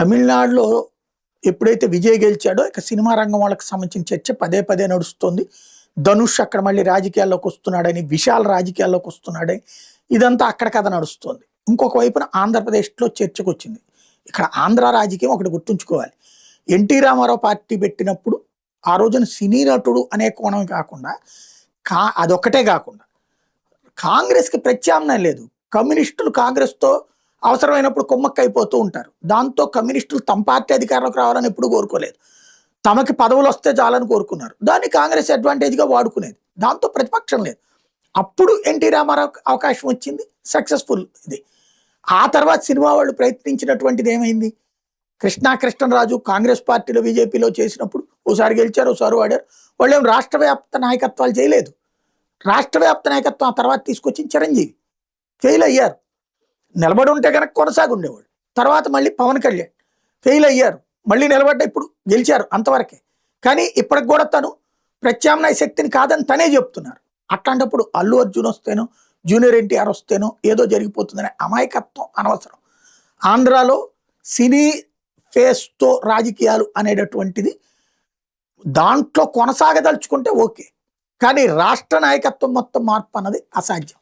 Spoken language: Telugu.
తమిళనాడులో ఎప్పుడైతే విజయ్ గెలిచాడో ఇక సినిమా రంగం వాళ్ళకి సంబంధించిన చర్చ పదే పదే నడుస్తుంది. ధనుష్ అక్కడ మళ్ళీ రాజకీయాల్లోకి వస్తున్నాడని, విశాల్ రాజకీయాల్లోకి వస్తున్నాడని, ఇదంతా అక్కడ కథ నడుస్తుంది. ఇంకొక వైపున ఆంధ్రప్రదేశ్లో చర్చకు వచ్చింది. ఇక్కడ ఆంధ్ర రాజకీయం ఒకటి గుర్తుంచుకోవాలి. ఎన్టీ రామారావు పార్టీ పెట్టినప్పుడు ఆ రోజున సినీ నటుడు అనే కోణం కాకుండా అదొక్కటే కాకుండా కాంగ్రెస్కి ప్రత్యామ్నాయం లేదు. కమ్యూనిస్టులు కాంగ్రెస్తో అవసరమైనప్పుడు కుమ్మక్క అయిపోతూ ఉంటారు. దాంతో కమ్యూనిస్టులు తమ పార్టీ అధికారంలోకి రావాలని ఎప్పుడు కోరుకోలేదు. తమకి పదవులు వస్తే చాలని కోరుకున్నారు. దాన్ని కాంగ్రెస్ అడ్వాంటేజ్గా వాడుకునేది. దాంతో ప్రతిపక్షం లేదు. అప్పుడు ఎన్టీ రామారావు అవకాశం వచ్చింది, సక్సెస్ఫుల్ ఇది. ఆ తర్వాత సినిమా వాళ్ళు ప్రయత్నించినటువంటిది ఏమైంది? కృష్ణరాజు కాంగ్రెస్ పార్టీలో బీజేపీలో చేసినప్పుడు ఓసారి గెలిచారు, ఓసారి వాడారు. వాళ్ళు ఏం రాష్ట్ర వ్యాప్త నాయకత్వాలు చేయలేదు. రాష్ట్ర వ్యాప్త నాయకత్వం ఆ తర్వాత తీసుకొచ్చిన చిరంజీవి ఫెయిల్ అయ్యారు. నిలబడి ఉంటే కనుక కొనసాగి ఉండేవాళ్ళు. తర్వాత మళ్ళీ పవన్ కళ్యాణ్ ఫెయిల్ అయ్యారు, మళ్ళీ నిలబడ్డ ఇప్పుడు గెలిచారు, అంతవరకే. కానీ ఇప్పటికి కూడా తను ప్రత్యామ్నాయ శక్తిని కాదని తనే చెప్తున్నారు. అట్లాంటప్పుడు అల్లు అర్జున్ వస్తేనో జూనియర్ ఎన్టీఆర్ వస్తేనో ఏదో జరిగిపోతుందనే అమాయకత్వం అనవసరం. ఆంధ్రాలో సినీ ఫేస్తో రాజకీయాలు అనేటటువంటిది దాంట్లో కొనసాగదలుచుకుంటే ఓకే, కానీ రాష్ట్ర నాయకత్వం మొత్తం మార్పు అన్నది అసాధ్యం.